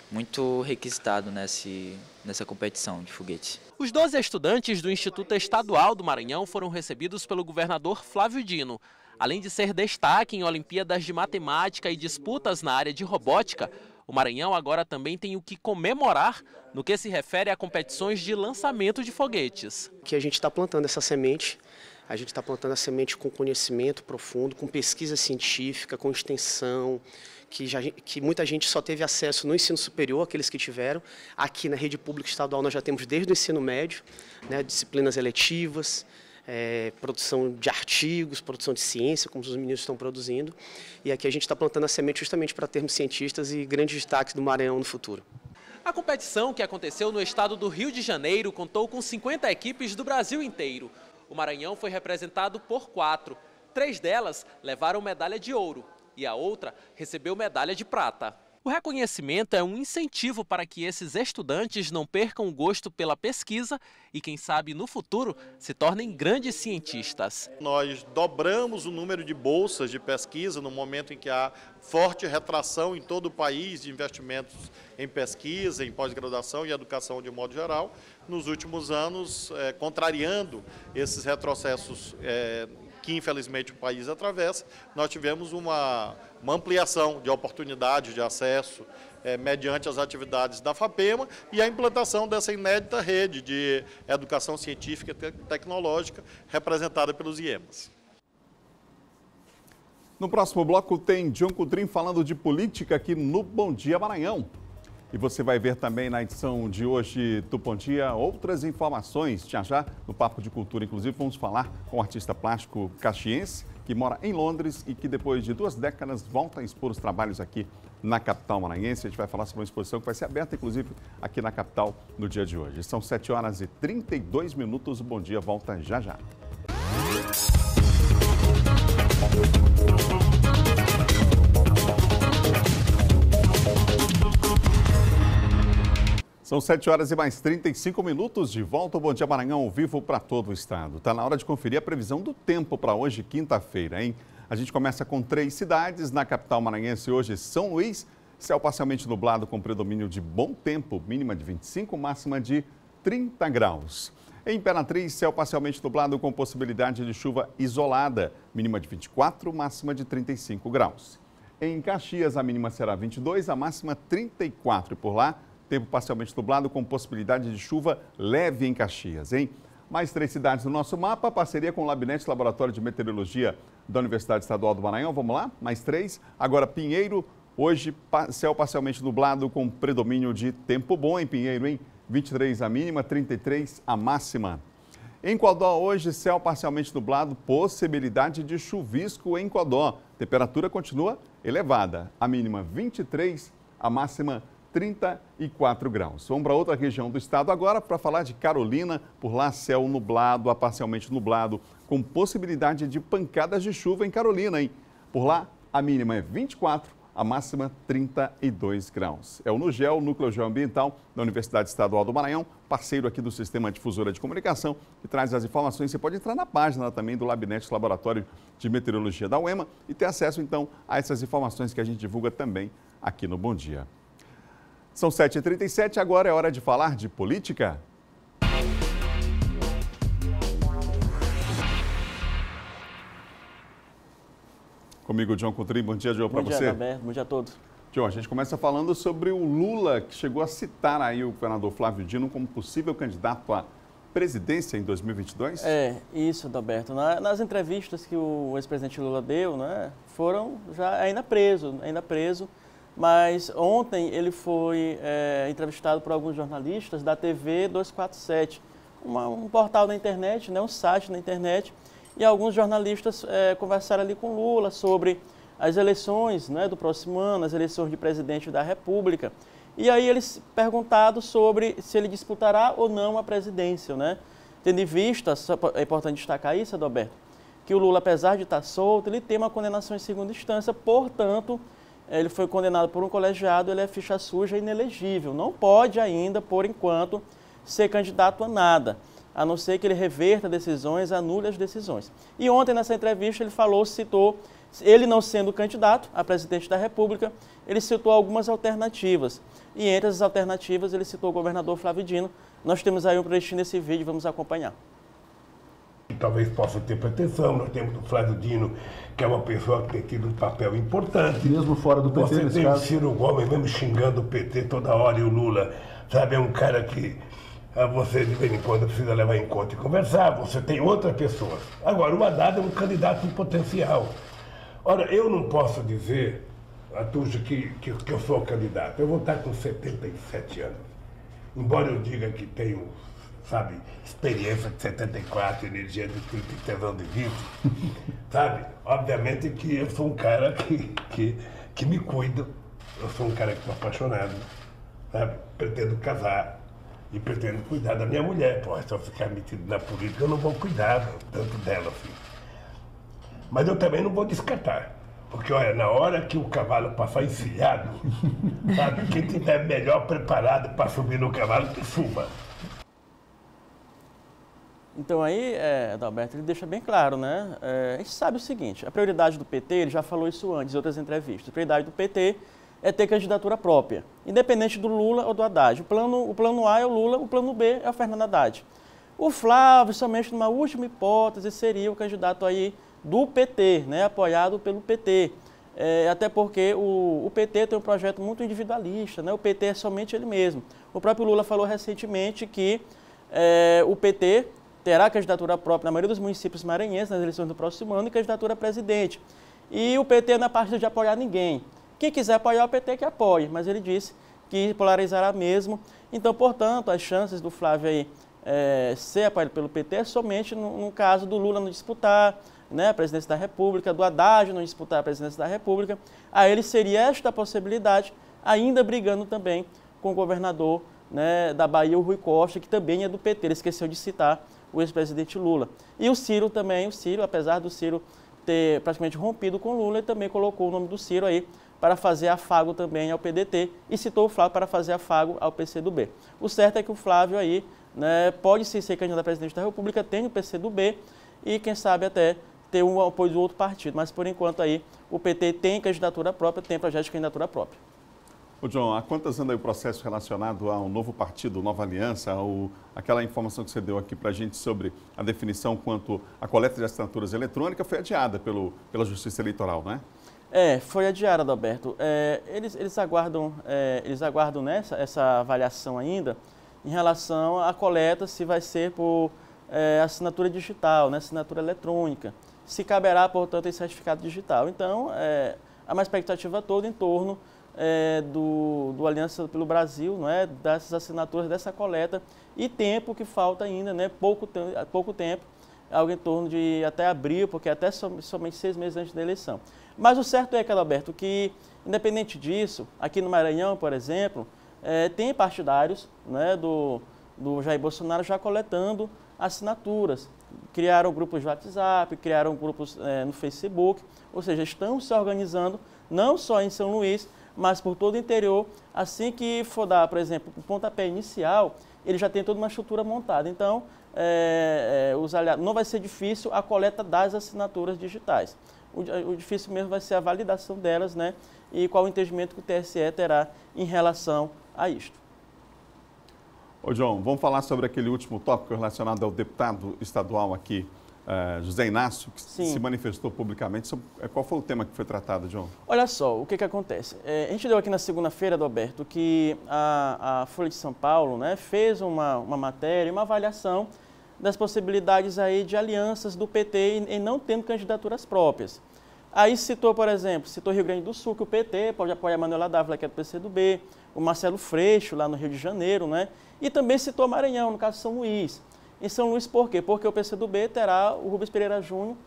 muito requisitado nessa competição de foguete. Os 12 estudantes do Instituto Estadual do Maranhão foram recebidos pelo governador Flávio Dino. Além de ser destaque em Olimpíadas de Matemática e disputas na área de robótica, o Maranhão agora também tem o que comemorar no que se refere a competições de lançamento de foguetes. Que a gente está plantando essa semente. A gente está plantando a semente com conhecimento profundo, com pesquisa científica, com extensão, que muita gente só teve acesso no ensino superior, aqueles que tiveram. Aqui na rede pública estadual nós já temos desde o ensino médio, disciplinas eletivas, produção de artigos, produção de ciência, como os meninos estão produzindo. E aqui a gente está plantando a semente justamente para termos cientistas e grandes destaques do Maranhão no futuro. A competição, que aconteceu no estado do Rio de Janeiro, contou com 50 equipes do Brasil inteiro. O Maranhão foi representado por 4. 3 delas levaram medalha de ouro e a outra recebeu medalha de prata. O reconhecimento é um incentivo para que esses estudantes não percam o gosto pela pesquisa e, quem sabe, no futuro, se tornem grandes cientistas. Nós dobramos o número de bolsas de pesquisa no momento em que há forte retração em todo o país de investimentos em pesquisa, em pós-graduação e educação de modo geral. Nos últimos anos, contrariando esses retrocessos que infelizmente o país atravessa, nós tivemos uma ampliação de oportunidades de acesso mediante as atividades da FAPEMA e a implantação dessa inédita rede de educação científica e tecnológica representada pelos IEMAS. No próximo bloco tem John Coutrin falando de política aqui no Bom Dia Maranhão. E você vai ver também na edição de hoje do Bom Dia outras informações. Já no Papo de Cultura, inclusive, vamos falar com o artista plástico caxiense que mora em Londres e que depois de 2 décadas volta a expor os trabalhos aqui na capital maranhense. A gente vai falar sobre uma exposição que vai ser aberta, inclusive, aqui na capital no dia de hoje. São 7h32. O Bom Dia volta já. São 7h35, de volta ao Bom Dia Maranhão ao vivo para todo o estado. Está na hora de conferir a previsão do tempo para hoje, quinta-feira, hein? A gente começa com 3 cidades. Na capital maranhense hoje, São Luís, céu parcialmente nublado com predomínio de bom tempo, mínima de 25, máxima de 30 graus. Em Imperatriz, céu parcialmente nublado com possibilidade de chuva isolada, mínima de 24, máxima de 35 graus. Em Caxias, a mínima será 22, a máxima 34. E por lá, tempo parcialmente nublado com possibilidade de chuva leve em Caxias, hein? Mais 3 cidades no nosso mapa, parceria com o Labinete Laboratório de Meteorologia da Universidade Estadual do Maranhão. Vamos lá, mais 3. Agora Pinheiro, hoje céu parcialmente nublado com predomínio de tempo bom em Pinheiro, hein? 23 a mínima, 33 a máxima. Em Codó, hoje céu parcialmente nublado, possibilidade de chuvisco em Codó. Temperatura continua elevada, a mínima 23, a máxima 34 graus. Vamos para outra região do estado agora para falar de Carolina. Por lá, céu nublado a parcialmente nublado, com possibilidade de pancadas de chuva em Carolina, hein? Por lá, a mínima é 24, a máxima 32 graus. É o NUGEL, Núcleo Geoambiental da Universidade Estadual do Maranhão, parceiro aqui do Sistema Difusora de Comunicação, que traz as informações. Você pode entrar na página também do Labinete Laboratório de Meteorologia da UEMA e ter acesso, então, a essas informações que a gente divulga também aqui no Bom Dia. São 7h37, agora é hora de falar de política. Comigo, John Coutrin. Bom dia, John, para você. Bom dia, Adalberto. Bom dia a todos. John, a gente começa falando sobre o Lula, que chegou a citar aí o governador Flávio Dino como possível candidato à presidência em 2022? Isso, Adalberto. Nas entrevistas que o ex-presidente Lula deu, né, foram já ainda preso. Mas ontem ele foi entrevistado por alguns jornalistas da TV 247, um portal na internet, né, um site na internet, e alguns jornalistas conversaram ali com Lula sobre as eleições, né, do próximo ano, as eleições de presidente da República. E aí eles perguntaram sobre se ele disputará ou não a presidência, né? Tendo em vista, é importante destacar isso, Adalberto, que o Lula, apesar de estar solto, ele tem uma condenação em segunda instância, portanto, ele foi condenado por um colegiado, ele é ficha suja e inelegível. Não pode ainda, por enquanto, ser candidato a nada, a não ser que ele reverta decisões, anule as decisões. E ontem, nessa entrevista, ele citou, ele não sendo candidato a presidente da República, ele citou algumas alternativas. E entre as alternativas, ele citou o governador Flávio Dino. Nós temos aí um trechinho desse vídeo, vamos acompanhar. Talvez possa ter pretensão, nós temos o Flávio Dino, que é uma pessoa que tem tido um papel importante. Mesmo fora do PT, você tem o Ciro Gomes mesmo xingando o PT toda hora e o Lula, sabe, é um cara que você de vez em quando precisa levar em conta e conversar, você tem outras pessoas. Agora, o Haddad é um candidato em potencial. Ora, eu não posso dizer, Atucha, que eu sou candidato, eu vou estar com 77 anos, embora eu diga que tenho, sabe, experiência de 74, energia de 30 e tesão de 20, sabe? Obviamente que eu sou um cara que me cuido, eu sou um cara que estou apaixonado, sabe? Pretendo casar e pretendo cuidar da minha mulher. Pô, se eu ficar metido na política, eu não vou cuidar tanto dela, assim. Mas eu também não vou descartar, porque, olha, na hora que o cavalo passar encilhado, sabe? Quem estiver melhor preparado para subir no cavalo, que suba. Então aí, Adalberto, ele deixa bem claro, né? A gente sabe o seguinte, a prioridade do PT, ele já falou isso antes em outras entrevistas, a prioridade do PT é ter candidatura própria, independente do Lula ou do Haddad. O plano A é o Lula, o plano B é o Fernando Haddad. O Flávio, somente numa última hipótese, seria o candidato aí do PT, né? Apoiado pelo PT. Até porque o PT tem um projeto muito individualista, né? O PT é somente ele mesmo. O próprio Lula falou recentemente que o PT terá candidatura própria na maioria dos municípios maranhenses nas eleições do próximo ano e candidatura a presidente. E o PT não é partido de apoiar ninguém. Quem quiser apoiar o PT, que apoie, mas ele disse que polarizará mesmo. Então, portanto, as chances do Flávio aí ser apoiado pelo PT é somente no caso do Lula não disputar, né, a presidência da República, do Haddad não disputar a presidência da República. Aí ele seria esta possibilidade, ainda brigando também com o governador, né, da Bahia, o Rui Costa, que também é do PT. Ele esqueceu de citar o ex-presidente Lula. E o Ciro também, apesar do Ciro ter praticamente rompido com Lula, ele também colocou o nome do Ciro aí para fazer afago também ao PDT e citou o Flávio para fazer afago ao PCdoB. O certo é que o Flávio aí, né, pode sim ser candidato a presidente da República, tem o PCdoB e quem sabe até ter o apoio do outro partido. Mas, por enquanto, aí o PT tem candidatura própria, tem projeto de candidatura própria. Ô John, há quantas anda aí o processo relacionado ao novo partido, Nova Aliança, aquela informação que você deu aqui para a gente sobre a definição quanto à coleta de assinaturas eletrônicas foi adiada pela Justiça Eleitoral, não é? Foi adiada, Adalberto. Eles aguardam essa avaliação ainda em relação à coleta, se vai ser por assinatura digital, né, assinatura eletrônica, se caberá, portanto, esse certificado digital. Então, há uma expectativa toda em torno do Aliança pelo Brasil, não é, dessas assinaturas, dessa coleta, e tempo que falta ainda, né, pouco tempo, algo em torno de até abril, porque até somente 6 meses antes da eleição. Mas o certo é, Adalberto, que independente disso, aqui no Maranhão, por exemplo, tem partidários, né, do Jair Bolsonaro já coletando assinaturas. Criaram grupos de WhatsApp, criaram grupos no Facebook, ou seja, estão se organizando não só em São Luís, mas por todo o interior. Assim que for dar, por exemplo, o pontapé inicial, ele já tem toda uma estrutura montada. Então, os aliados, não vai ser difícil a coleta das assinaturas digitais. O difícil mesmo vai ser a validação delas, né? E qual o entendimento que o TSE terá em relação a isto. Ô John, vamos falar sobre aquele último tópico relacionado ao deputado estadual aqui, José Inácio, que se manifestou publicamente. Qual foi o tema que foi tratado, John? Olha só, o que acontece. A gente deu aqui na segunda-feira, Adalberto, que a Folha de São Paulo, né, fez uma matéria, uma avaliação das possibilidades aí de alianças do PT em não tendo candidaturas próprias. Aí citou, por exemplo, Rio Grande do Sul, que o PT pode apoiar a Manuela Dávila, que é do PCdoB, o Marcelo Freixo, lá no Rio de Janeiro, né? E também citou Maranhão, no caso São Luís. Em São Luís, por quê? Porque o PCdoB terá o Rubens Pereira Júnior,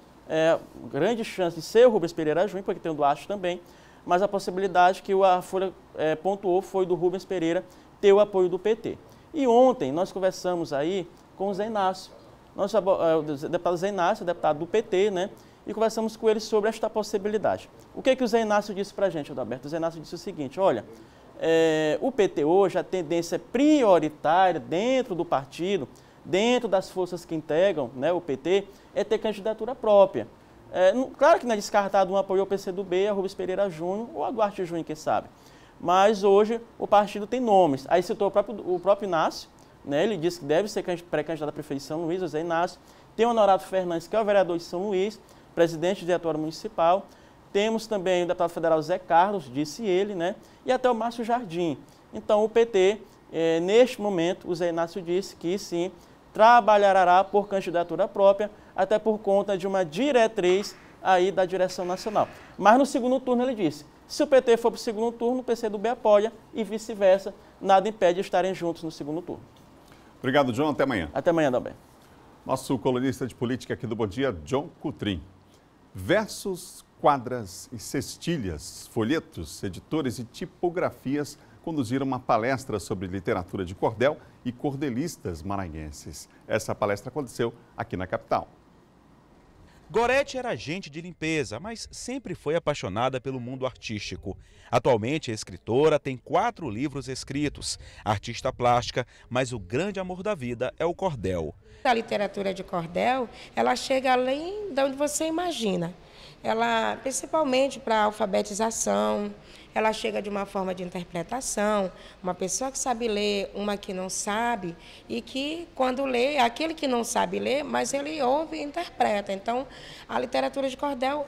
grande chance de ser o Rubens Pereira Júnior, porque tem o Duarte também, mas a possibilidade que a Folha pontuou foi do Rubens Pereira ter o apoio do PT. E ontem nós conversamos aí com o Zé Inácio, o deputado Zé Inácio, deputado do PT, né? E conversamos com ele sobre esta possibilidade. O que o Zé Inácio disse para a gente, Adalberto? O Zé Inácio disse o seguinte: olha, o PT hoje, a tendência prioritária dentro do partido, dentro das forças que integram, né, o PT, é ter candidatura própria. Claro que não é descartado um apoio ao PCdoB, a Rubens Pereira Júnior ou a Duarte Júnior, quem sabe. Mas hoje o partido tem nomes. Aí citou o próprio Inácio, né, ele disse que deve ser pré-candidato a prefeito de São Luís, o Zé Inácio. Tem o Honorato Fernandes, que é o vereador de São Luís, presidente do diretório municipal. Temos também o deputado federal Zé Carlos, disse ele, né? E até o Márcio Jardim. Então, o PT, neste momento, o Zé Inácio disse que sim, trabalhará por candidatura própria, até por conta de uma diretriz aí da direção nacional. Mas no segundo turno ele disse, se o PT for para o segundo turno, o PCdoB apoia e vice-versa, nada impede de estarem juntos no segundo turno. Obrigado, John. Até amanhã. Até amanhã, Dalberto. Nosso colunista de política aqui do Bom Dia, John Coutrin. Versos, quadras e cestilhas, folhetos, editores e tipografias conduziram uma palestra sobre literatura de cordel e cordelistas maranhenses. Essa palestra aconteceu aqui na capital. Gorete era agente de limpeza, mas sempre foi apaixonada pelo mundo artístico. Atualmente, a escritora tem 4 livros escritos, artista plástica, mas o grande amor da vida é o cordel. A literatura de cordel, ela chega além de onde você imagina. Ela, principalmente para a alfabetização, ela chega de uma forma de interpretação, uma pessoa que sabe ler, uma que não sabe, e que quando lê, aquele que não sabe ler, mas ele ouve e interpreta. Então, a literatura de cordel,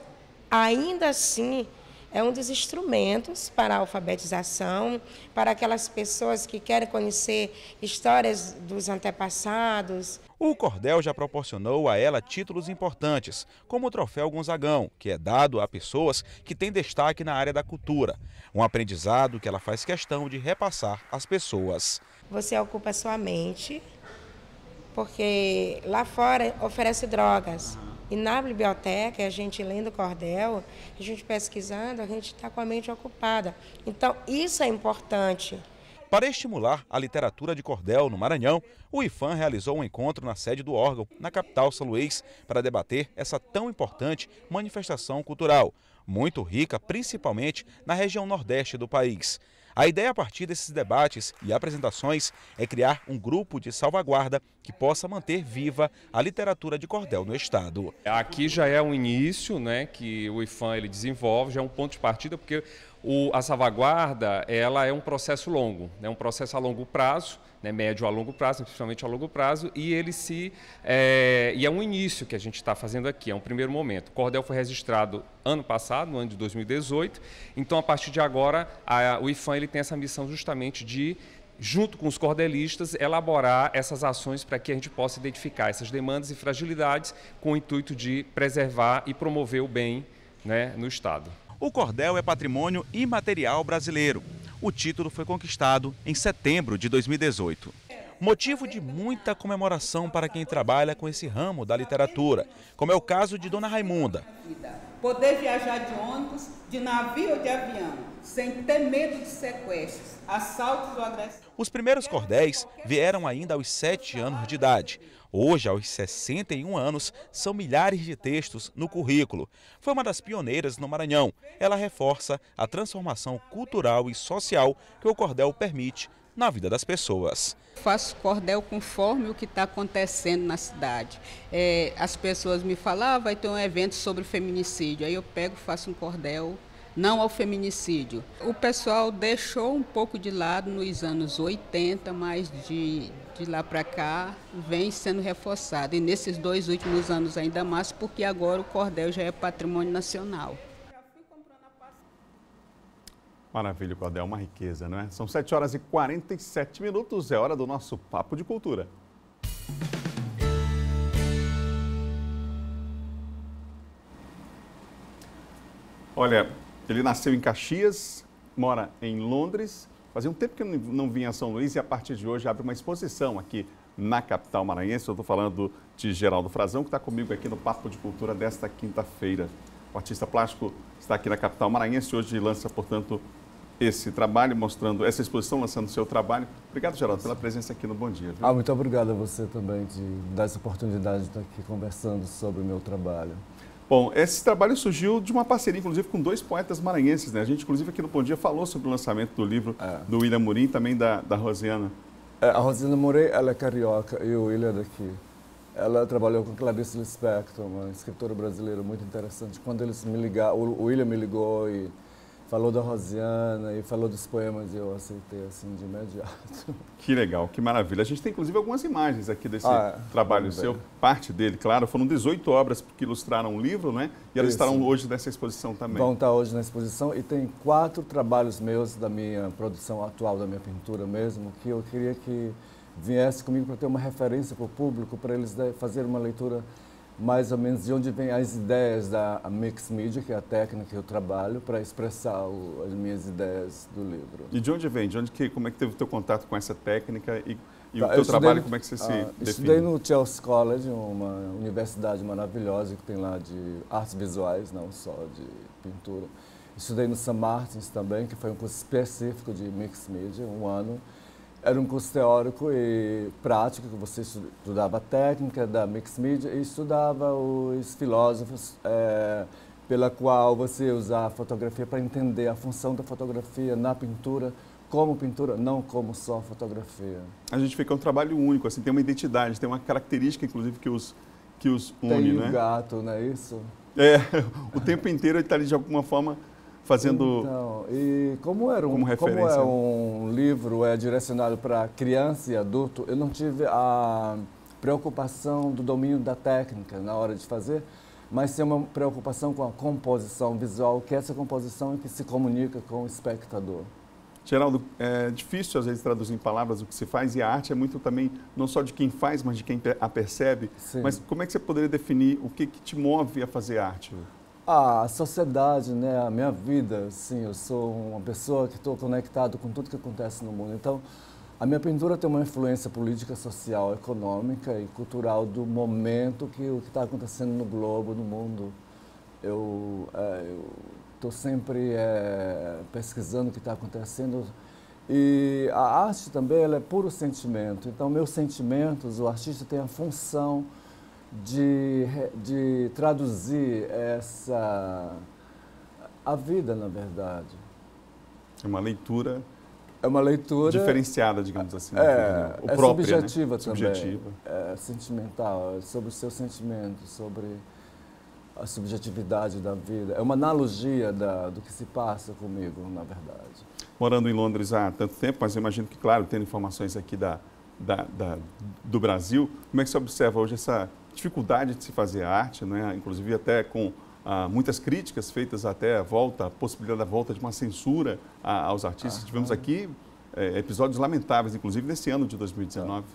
ainda assim, é um dos instrumentos para a alfabetização, para aquelas pessoas que querem conhecer histórias dos antepassados. O cordel já proporcionou a ela títulos importantes, como o Troféu Gonzagão, que é dado a pessoas que têm destaque na área da cultura. Um aprendizado que ela faz questão de repassar às pessoas. Você ocupa sua mente, porque lá fora oferece drogas. E na biblioteca, a gente lendo cordel, a gente pesquisando, a gente está com a mente ocupada. Então, isso é importante. Para estimular a literatura de cordel no Maranhão, o IFAM realizou um encontro na sede do órgão, na capital São Luís, para debater essa tão importante manifestação cultural, muito rica principalmente na região nordeste do país. A ideia a partir desses debates e apresentações é criar um grupo de salvaguarda que possa manter viva a literatura de cordel no estado. Aqui já é um início, né, que o IPHAN ele desenvolve, já é um ponto de partida, porque a salvaguarda ela é um processo longo, né, um processo a longo prazo, né, médio a longo prazo, principalmente a longo prazo, e é um início que a gente está fazendo aqui, é um primeiro momento. O cordel foi registrado ano passado, no ano de 2018, então a partir de agora o IPHAN ele tem essa missão justamente de, junto com os cordelistas, elaborar essas ações para que a gente possa identificar essas demandas e fragilidades com o intuito de preservar e promover o bem, né, no estado. O cordel é patrimônio imaterial brasileiro. O título foi conquistado em setembro de 2018. Motivo de muita comemoração para quem trabalha com esse ramo da literatura, como é o caso de Dona Raimunda. Poder viajar de ônibus, de navio ou de avião, sem ter medo de sequestros, assaltos ou agressões. Os primeiros cordéis vieram ainda aos 7 anos de idade. Hoje, aos 61 anos, são milhares de textos no currículo. Foi uma das pioneiras no Maranhão. Ela reforça a transformação cultural e social que o cordel permite na vida das pessoas. Faço cordel conforme o que está acontecendo na cidade. As pessoas me falam, vai ter um evento sobre feminicídio. Aí eu pego e faço um cordel não ao feminicídio. O pessoal deixou um pouco de lado nos anos 80, mas de lá para cá vem sendo reforçado. E nesses 2 últimos anos ainda mais, porque agora o cordel já é patrimônio nacional. Maravilha, o cordel é uma riqueza, não é? São 7 horas e 47 minutos, é hora do nosso Papo de Cultura. Olha, ele nasceu em Caxias, mora em Londres, fazia um tempo que não vinha a São Luís e a partir de hoje abre uma exposição aqui na capital maranhense. Eu estou falando de Geraldo Frazão, que está comigo aqui no Papo de Cultura desta quinta-feira. O artista plástico está aqui na capital maranhense e hoje lança, portanto, esse trabalho, mostrando essa exposição, lançando o seu trabalho. Obrigado, Geraldo, pela presença aqui no Bom Dia. Viu? Muito obrigado a você também de dar essa oportunidade de estar aqui conversando sobre o meu trabalho. Bom, esse trabalho surgiu de uma parceria, inclusive, com 2 poetas maranhenses, né? A gente, inclusive, aqui no Bom Dia falou sobre o lançamento do livro do William Murim e também da Rosiana. A Rosiana Murim, ela é carioca e o William é daqui. Ela trabalhou com Clarice Lispector, uma escritora brasileira muito interessante. Quando eles me ligaram, o William me ligou e falou da Rosiana e falou dos poemas e eu aceitei assim de imediato. Que legal, que maravilha. A gente tem inclusive algumas imagens aqui desse trabalho seu, parte dele, claro. Foram 18 obras que ilustraram o livro, né? E elas estarão hoje nessa exposição também. Vão estar hoje na exposição e tem 4 trabalhos meus da minha produção atual, da minha pintura mesmo, que eu queria que viesse comigo para ter uma referência para o público, para eles fazerem uma leitura mais ou menos de onde vêm as ideias da mix media, que é a técnica que eu trabalho, para expressar as minhas ideias do livro. E de onde vem? Como é que teve o teu contato com essa técnica e o teu trabalho, como é que você se define? Estudei no Chelsea College, uma universidade maravilhosa que tem lá de artes visuais, não só de pintura. Estudei no St. Martins também, que foi um curso específico de mix media, 1 ano. Era um curso teórico e prático, que você estudava a técnica da mix media e estudava os filósofos pela qual você usa a fotografia para entender a função da fotografia na pintura, como pintura, não como só fotografia. A gente vê que é um trabalho único, assim, tem uma identidade, tem uma característica, inclusive, que os une, né? Tem o gato, não é isso? O tempo inteiro ele está ali de alguma forma fazendo e como é um livro direcionado para criança e adulto, eu não tive a preocupação do domínio da técnica na hora de fazer, mas sim uma preocupação com a composição visual, que essa composição é que se comunica com o espectador. Geraldo, é difícil às vezes traduzir em palavras o que se faz e a arte é muito também, não só de quem faz, mas de quem a percebe. Sim. Mas como é que você poderia definir o que te move a fazer arte? A sociedade, né, a minha vida, sim, eu sou uma pessoa que estou conectado com tudo que acontece no mundo. Então, a minha pintura tem uma influência política, social, econômica e cultural do momento o que está acontecendo no globo, no mundo. Eu estou sempre pesquisando o que está acontecendo e a arte também ela é puro sentimento. Então, meus sentimentos, o artista tem a função de traduzir a vida, na verdade. É uma leitura É uma leitura... diferenciada, digamos assim. É própria, subjetiva, né? também. Subjetiva. É sentimental, é sobre os seus sentimentos, sobre a subjetividade da vida. É uma analogia do que se passa comigo, na verdade. Morando em Londres há tanto tempo, mas eu imagino que, claro, tendo informações aqui do Brasil, como é que você observa hoje essa dificuldade de se fazer arte, né? Inclusive até com muitas críticas feitas até a possibilidade da volta de uma censura aos artistas. Tivemos aqui episódios lamentáveis, inclusive nesse ano de 2019.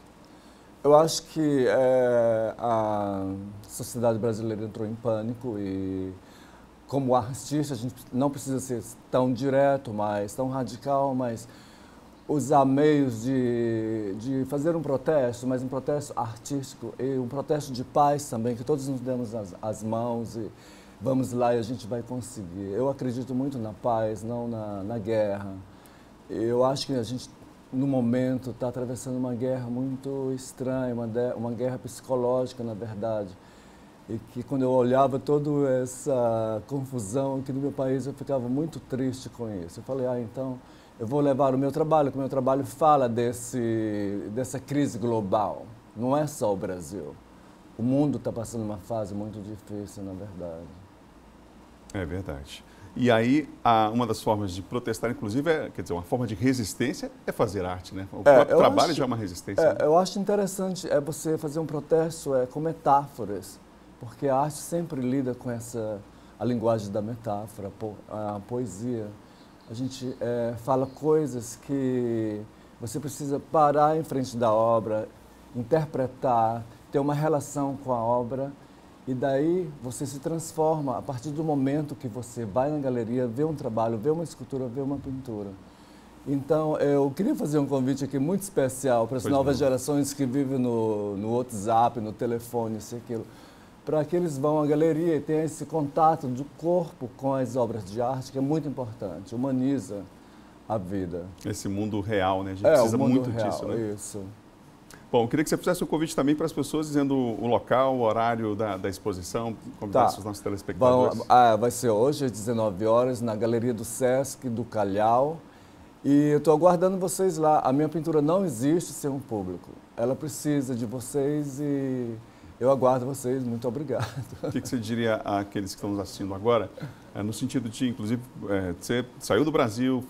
Eu acho que a sociedade brasileira entrou em pânico e, como artista, a gente não precisa ser tão direto, tão radical, mas usar meios de fazer um protesto, mas um protesto artístico e um protesto de paz também, que todos nos demos as mãos e vamos lá e a gente vai conseguir. Eu acredito muito na paz, não na guerra. Eu acho que a gente, no momento, está atravessando uma guerra muito estranha, uma guerra psicológica, na verdade. E que quando eu olhava toda essa confusão aqui no meu país, eu ficava muito triste com isso. Eu falei, então eu vou levar o meu trabalho, que o meu trabalho fala dessa crise global. Não é só o Brasil. O mundo está passando uma fase muito difícil, na verdade. É verdade. E aí, uma das formas de protestar, inclusive, quer dizer, uma forma de resistência é fazer arte, né? O próprio trabalho já é uma resistência. Né? Eu acho interessante você fazer um protesto com metáforas, porque a arte sempre lida com a linguagem da metáfora, a poesia. A gente fala coisas que você precisa parar em frente da obra, interpretar, ter uma relação com a obra. E daí você se transforma a partir do momento que você vai na galeria, vê um trabalho, vê uma escultura, vê uma pintura. Então, eu queria fazer um convite aqui muito especial para as novas gerações que vivem no WhatsApp, no telefone, isso e aquilo, para que eles vão à galeria e tenham esse contato do corpo com as obras de arte, que é muito importante, humaniza a vida. Esse mundo real, né? A gente precisa muito disso, né? Isso. Bom, eu queria que você fizesse um convite também para as pessoas, dizendo o local, o horário da exposição, convidar os nossos telespectadores. Vai ser hoje, às 19 horas, na Galeria do Sesc, do Calhau. E eu estou aguardando vocês lá. A minha pintura não existe sem um público. Ela precisa de vocês e eu aguardo vocês. Muito obrigado. O que você diria àqueles que estão nos assistindo agora, no sentido de, inclusive, você saiu do Brasil,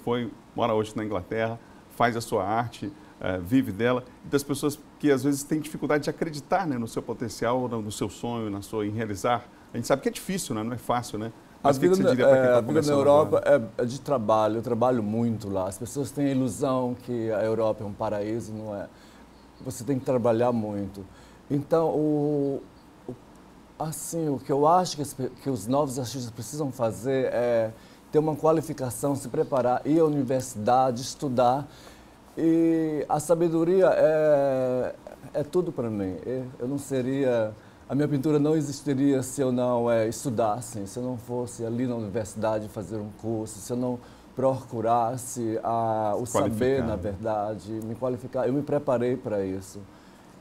mora hoje na Inglaterra, faz a sua arte, vive dela, e das pessoas que às vezes têm dificuldade de acreditar, né, no seu potencial, no seu sonho, em realizar. A gente sabe que é difícil, né? Não é fácil, né? Mas a vida na Europa é de trabalho, eu trabalho muito lá. As pessoas têm a ilusão que a Europa é um paraíso, não é. Você tem que trabalhar muito. Então, o que eu acho que os novos artistas precisam fazer é ter uma qualificação, se preparar, ir à universidade, estudar. E a sabedoria é tudo para mim. Eu não seria... A minha pintura não existiria se eu não estudasse, se eu não fosse ali na universidade fazer um curso, se eu não procurasse o saber, na verdade, me qualificar. Eu me preparei para isso.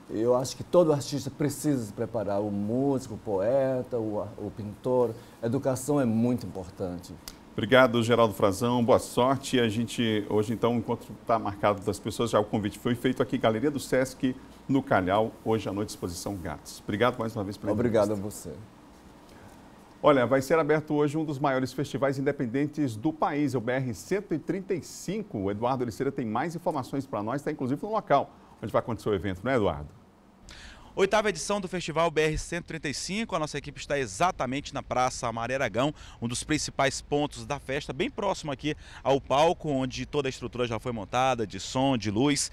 Eu acho que todo artista precisa se preparar, o músico, o poeta, o pintor. A educação é muito importante. Obrigado, Geraldo Frazão. Boa sorte. A gente, hoje, então, enquanto está marcado das pessoas, já o convite foi feito aqui, Galeria do Sesc, no Calhau, hoje à noite, exposição Gatos. Obrigado mais uma vez pela entrevista. Obrigado a você. Olha, vai ser aberto hoje um dos maiores festivais independentes do país, é o BR 135. O Eduardo Oliceira tem mais informações para nós, está inclusive no local onde vai acontecer o evento, não é, Eduardo? Oitava edição do Festival BR 135, a nossa equipe está exatamente na Praça Maré Aragão, um dos principais pontos da festa, bem próximo aqui ao palco, onde toda a estrutura já foi montada, de som, de luz.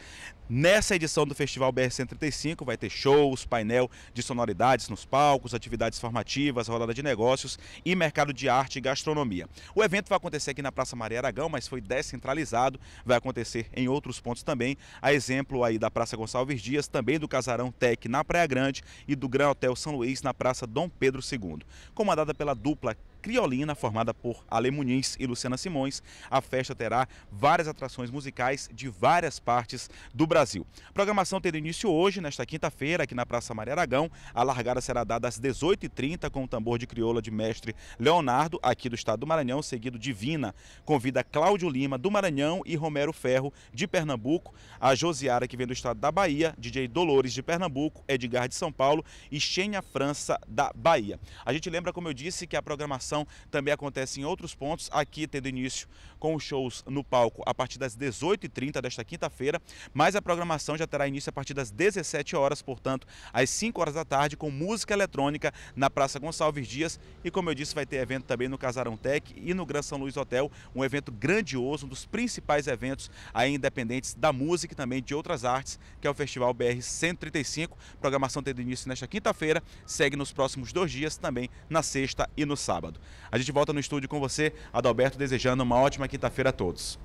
Nessa edição do Festival BR 135 vai ter shows, painel de sonoridades nos palcos, atividades formativas, rodada de negócios e mercado de arte e gastronomia. O evento vai acontecer aqui na Praça Maré Aragão, mas foi descentralizado, vai acontecer em outros pontos também, a exemplo aí da Praça Gonçalves Dias, também do Casarão Tec na Praia Grande e do Gran Hotel São Luís na Praça Dom Pedro II. Comandada pela dupla Criolina, formada por Ale Muniz e Luciana Simões. A festa terá várias atrações musicais de várias partes do Brasil. A programação terá início hoje, nesta quinta-feira, aqui na Praça Maria Aragão. A largada será dada às 18h30 com o tambor de crioula de mestre Leonardo, aqui do estado do Maranhão, seguido Divina. Convida Cláudio Lima, do Maranhão, e Romero Ferro, de Pernambuco. A Josiara, que vem do estado da Bahia, DJ Dolores, de Pernambuco, Edgar, de São Paulo e Xenia França, da Bahia. A gente lembra, como eu disse, que a programação também acontece em outros pontos, aqui tendo início com os shows no palco a partir das 18h30 desta quinta-feira, mas a programação já terá início a partir das 17 horas, portanto, às 5 horas da tarde, com música eletrônica na Praça Gonçalves Dias. E, como eu disse, vai ter evento também no Casarão Tech e no Gran São Luís Hotel, um evento grandioso, um dos principais eventos aí independentes da música e também de outras artes, que é o Festival BR 135. A programação tendo início nesta quinta-feira, segue nos próximos 2 dias, também na sexta e no sábado. A gente volta no estúdio com você, Adalberto, desejando uma ótima quinta-feira a todos.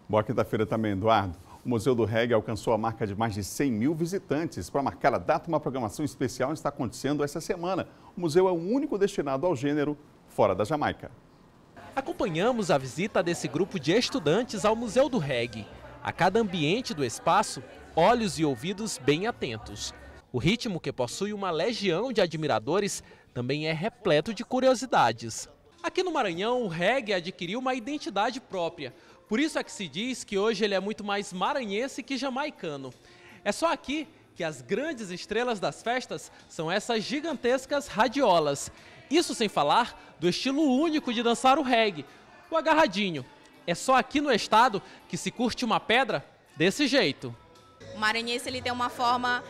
Boa quinta-feira também, Eduardo. O Museu do Reggae alcançou a marca de mais de 100 mil visitantes. Para marcar a data, uma programação especial está acontecendo essa semana. O museu é o único destinado ao gênero fora da Jamaica. Acompanhamos a visita desse grupo de estudantes ao Museu do Reggae. A cada ambiente do espaço, olhos e ouvidos bem atentos. O ritmo, que possui uma legião de admiradores, também é repleto de curiosidades. Aqui no Maranhão, o reggae adquiriu uma identidade própria. Por isso é que se diz que hoje ele é muito mais maranhense que jamaicano. É só aqui que as grandes estrelas das festas são essas gigantescas radiolas. Isso sem falar do estilo único de dançar o reggae, o agarradinho. É só aqui no estado que se curte uma pedra desse jeito. O maranhense ele tem uma forma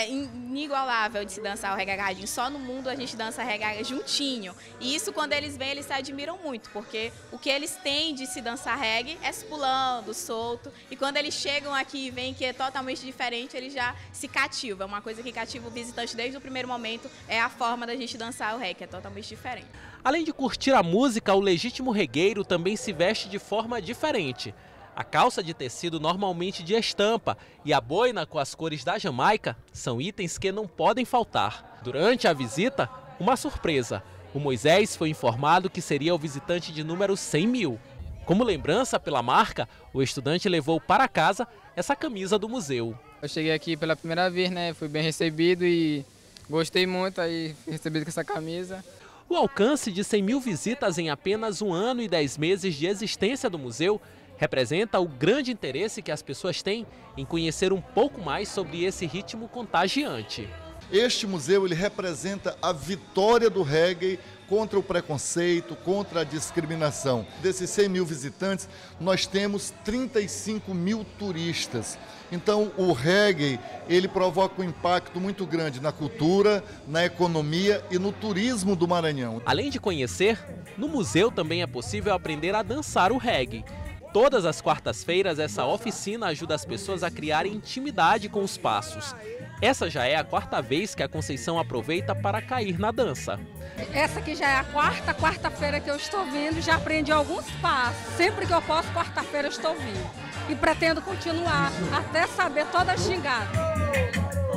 inigualável de se dançar o reggae agarradinho. Só no mundo a gente dança reggae juntinho. E isso, quando eles vêm, eles se admiram muito, porque o que eles têm de se dançar reggae é se pulando, solto. E quando eles chegam aqui e veem que é totalmente diferente, eles já se cativam. É uma coisa que cativa o visitante desde o primeiro momento, é a forma da gente dançar o reggae, que é totalmente diferente. Além de curtir a música, o legítimo regueiro também se veste de forma diferente. A calça de tecido normalmente de estampa e a boina com as cores da Jamaica são itens que não podem faltar. Durante a visita, uma surpresa. O Moisés foi informado que seria o visitante de número 100 mil. Como lembrança pela marca, o estudante levou para casa essa camisa do museu. Eu cheguei aqui pela primeira vez, né? Fui bem recebido e gostei muito, aí fui recebido com essa camisa. O alcance de 100 mil visitas em apenas 1 ano e 10 meses de existência do museu representa o grande interesse que as pessoas têm em conhecer um pouco mais sobre esse ritmo contagiante. Este museu ele representa a vitória do reggae contra o preconceito, contra a discriminação. Desses 100 mil visitantes, nós temos 35 mil turistas. Então, o reggae ele provoca um impacto muito grande na cultura, na economia e no turismo do Maranhão. Além de conhecer, no museu também é possível aprender a dançar o reggae. Todas as quartas-feiras, essa oficina ajuda as pessoas a criarem intimidade com os passos. Essa já é a 4ª vez que a Conceição aproveita para cair na dança. Essa aqui já é a quarta-feira que eu estou vindo, já aprendi alguns passos. Sempre que eu posso, quarta-feira eu estou vindo. E pretendo continuar até saber toda a gingada.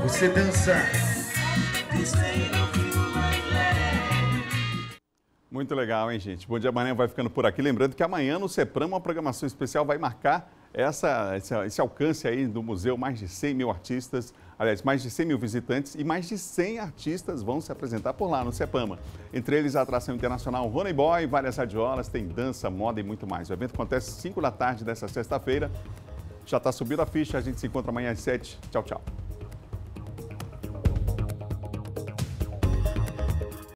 Você dança. Muito legal, hein, gente? Bom Dia Maranhão vai ficando por aqui. Lembrando que amanhã no CEPRAM uma programação especial vai marcar esse alcance aí do museu. Mais de 100 mil artistas, aliás, mais de 100 mil visitantes e mais de 100 artistas vão se apresentar por lá no CEPAMA. Entre eles a atração internacional Ronnie Boy, várias radiolas, tem dança, moda e muito mais. O evento acontece às 5 da tarde dessa sexta-feira. Já está subindo a ficha, a gente se encontra amanhã às 7. Tchau, tchau.